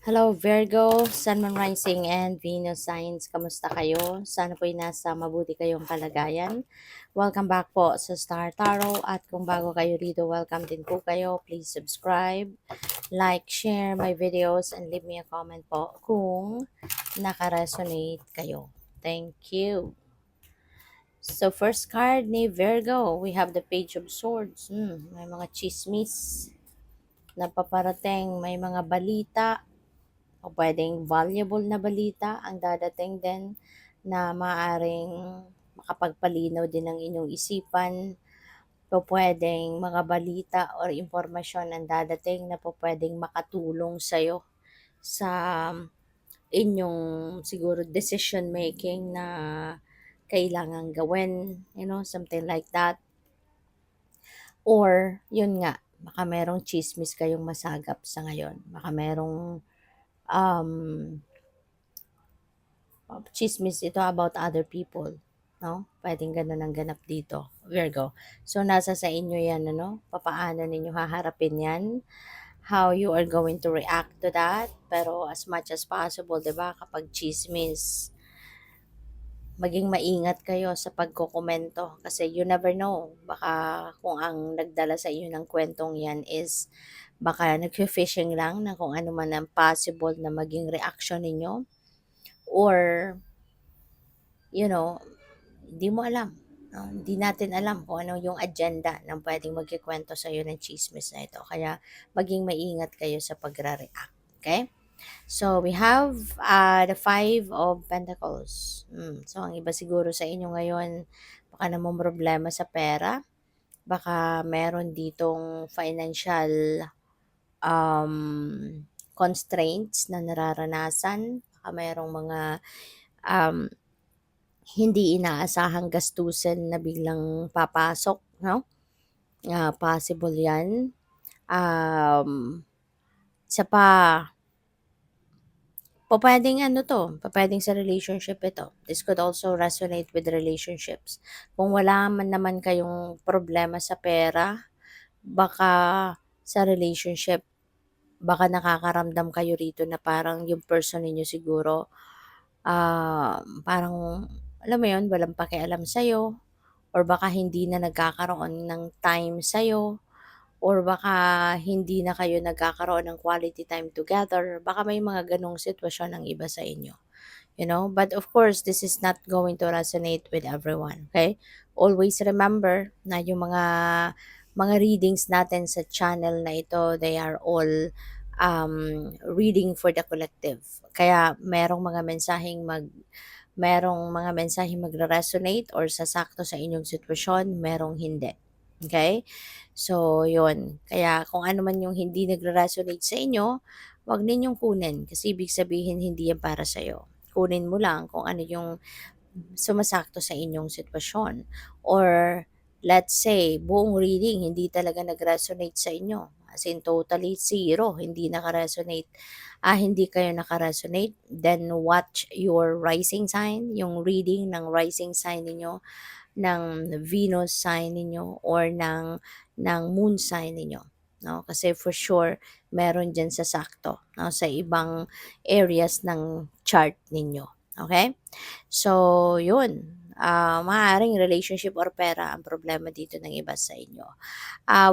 Hello Virgo, Sun, Moon Rising, and Venus Signs. Kamusta kayo? Sana po'y nasa mabuti kayong kalagayan. Welcome back po sa Star Tarot. At kung bago kayo rito, welcome din po kayo. Please subscribe, like, share my videos, and leave me a comment po kung nakaresonate kayo. Thank you. So first card ni Virgo, we have the Page of Swords. May mga chismis na paparating, may mga balita, o pwedeng valuable na balita ang dadating din na maaaring makapagpalinaw din ng inyong isipan. O pwedeng mga balita or impormasyon ang dadating na po pwedeng makatulong sa'yo sa inyong siguro decision making na kailangan gawin, something like that. Or, yun nga, baka merong chismis kayong masagap sa ngayon. Baka merong um, chismis ito about other people, no? Pwedeng ganun ang ganap dito, Virgo. So, nasa sa inyo yan, Papaano ninyo haharapin yan? How you are going to react to that? Pero as much as possible, 'di ba, kapag chismis, maging maingat kayo sa pagkokomento kasi you never know. Baka kung ang nagdala sa inyo ng kwentong yan is baka nag-fishing lang na kung ano man ang possible na maging reaction ninyo, or hindi mo alam. No? Hindi natin alam kung ano yung agenda ng pwedeng magkikwento sa iyo ng chismis na ito. Kaya maging maingat kayo sa pagre-react. Okay? So, we have the Five of Pentacles. So, ang iba siguro sa inyo ngayon, baka namang problema sa pera. Baka meron ditong financial constraints na nararanasan. Baka merong mga um, hindi inaasahang gastusin na biglang papasok, no? Possible 'yan. Isa pa, pupuwedeng pupuwedeng sa relationship ito. This could also resonate with relationships. Kung wala man naman kayong problema sa pera, baka sa relationship, baka nakakaramdam kayo rito na parang yung person ninyo siguro, parang alam mo yun, walang pakialam sa'yo, or baka hindi na nagkakaroon ng time sa'yo, or baka hindi na kayo nagkakaroon ng quality time together. Baka may mga ganong sitwasyon ang iba sa inyo. But of course, this is not going to resonate with everyone, okay? Always remember na yung mga readings natin sa channel na ito, they are all reading for the collective. Kaya merong mga mensaheng magre-resonate or sasakto sa inyong sitwasyon, merong hindi. Okay? So, yun. Kaya kung ano man yung hindi nagre-resonate sa inyo, wag ninyong kunin kasi ibig sabihin hindi yan para sa'yo. Kunin mo lang kung ano yung sumasakto sa inyong sitwasyon. Or let's say, buong reading hindi talaga nag-resonate sa inyo. As in totally zero, hindi kayo nakaresonate, then watch your rising sign, yung reading ng rising sign ninyo, ng Venus sign ninyo, or ng moon sign ninyo. No? Kasi for sure, meron dyan sa sakto, no? Sa ibang areas ng chart ninyo. Okay? So, yun. Maaaring relationship or pera ang problema dito ng iba sa inyo.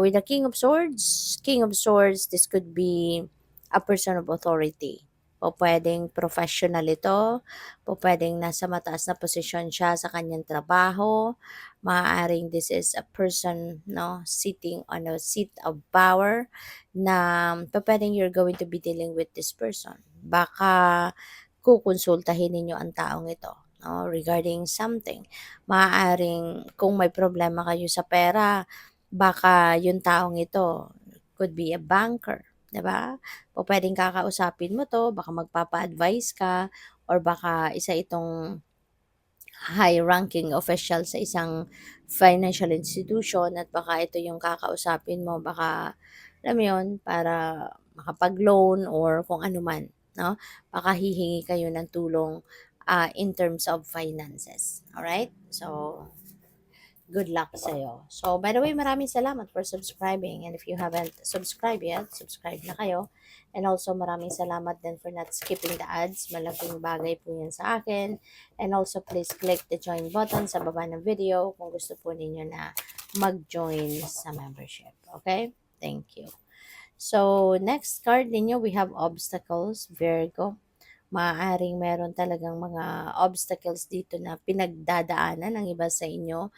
With the King of Swords, this could be a person of authority. O pwedeng professional ito, o pwedeng nasa mataas na posisyon siya sa kanyang trabaho. Maaaring this is a person, no, sitting on a seat of power na pwedeng you're going to be dealing with this person. Baka kukonsultahin ninyo ang taong ito, no, regarding something. Maaaring kung may problema kayo sa pera, baka yung taong ito could be a banker, 'di ba? O pwedeng kakausapin mo 'to, baka magpapa-advice ka, or baka isa itong high-ranking official sa isang financial institution at baka ito yung kakausapin mo, baka alam mo yun, para makapag-loan or kung ano man, no? Baka hihingi kayo ng tulong in terms of finances. Alright? So, good luck sa'yo. So, by the way, maraming salamat for subscribing. And if you haven't subscribed yet, subscribe na kayo. And also maraming salamat din for not skipping the ads. Malaking bagay po yan sa akin. And also please click the join button sa baba ng video kung gusto po ninyo na mag-join sa membership. Okay? Thank you. So, next card ninyo, we have obstacles, Virgo. Maaaring meron talagang mga obstacles dito na pinagdadaanan ng iba sa inyo.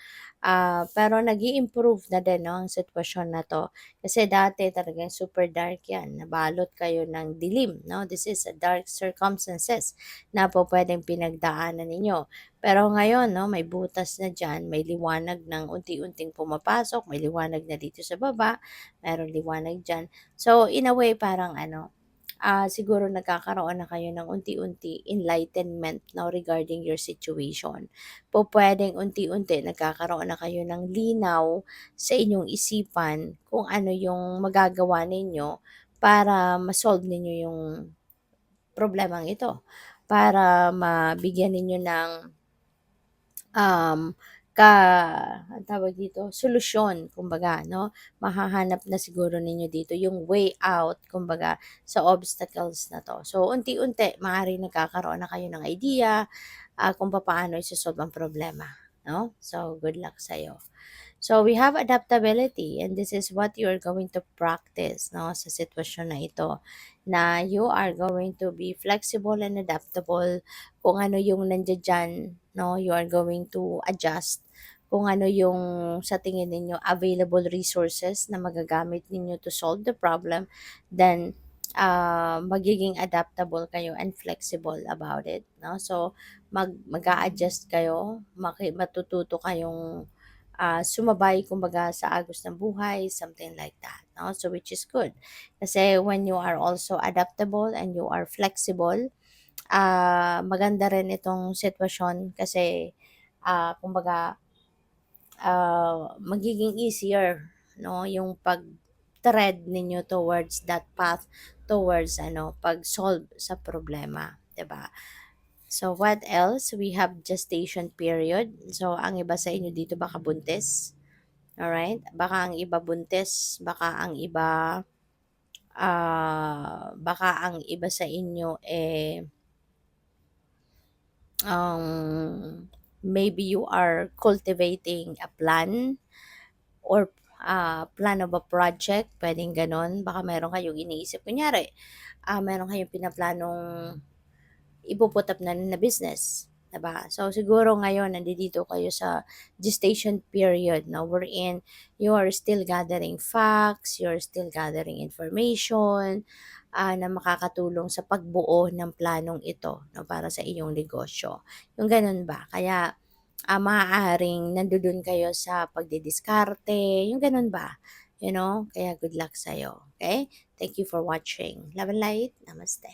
Pero nag improve na din 'no, ang sitwasyon na 'to. Kasi dati talagang super dark 'yan, nabalot kayo ng dilim 'no. This is a dark circumstances na po puwedeng pinagdaanan ninyo. Pero ngayon 'no, may butas na diyan, may liwanag ng unti-unting pumapasok, may liwanag na dito sa baba, merong liwanag diyan. So, in a way parang ano, siguro nagkakaroon na kayo ng unti-unti enlightenment 'no, regarding your situation. Pupuwedeng unti-unti nagkakaroon na kayo ng linaw sa inyong isipan kung ano yung magagawa ninyo para ma-solve ninyo yung problemang ito. Para mabigyan ninyo ng um, anong tawag dito, solusyon kumbaga 'no. Mahahanap na siguro ninyo dito yung way out kumbaga sa obstacles na 'to. So unti-unti maaaring nagkakaroon na kayo ng idea, kung papaano iso-solve ang problema 'no. So good luck sa'yo. So we have adaptability and this is what you are going to practice 'no, sa sitwasyon na ito, na you are going to be flexible and adaptable. Kung ano yung nandiya-diyan 'no, you are going to adjust. Kung ano yung sa tingin ninyo available resources na magagamit ninyo to solve the problem, then, magiging adaptable kayo and flexible about it 'no. So mag-a-adjust kayo, matututo kayong sumabay kumbaga sa agos ng buhay, something like that, no? So which is good. Kasi when you are also adaptable and you are flexible, maganda rin itong sitwasyon kasi kumbaga magiging easier, no? Yung pag-tread ninyo towards that path, towards ano, pag-solve sa problema, 'di ba? So what else? We have gestation period. So ang iba sa inyo dito baka buntis. Alright? Baka ang iba buntis, baka ang iba sa inyo, maybe you are cultivating a plan or plan of a project, pwedeng gano'n. Baka meron kayong iniisip. Kunyari, meron kayong pinaplanong ipu-put up na business, 'di ba? So, siguro ngayon nandito kayo sa gestation period na wherein you are still gathering facts, you're still gathering information, na makakatulong sa pagbuo ng planong ito 'no, para sa iyong negosyo, yung gano'n ba? Kaya, maaaring nandodo'n kayo sa pagdidiskarte, yung gano'n ba? You know? Kaya good luck sa'yo, okay? Thank you for watching. Love and light. Namaste.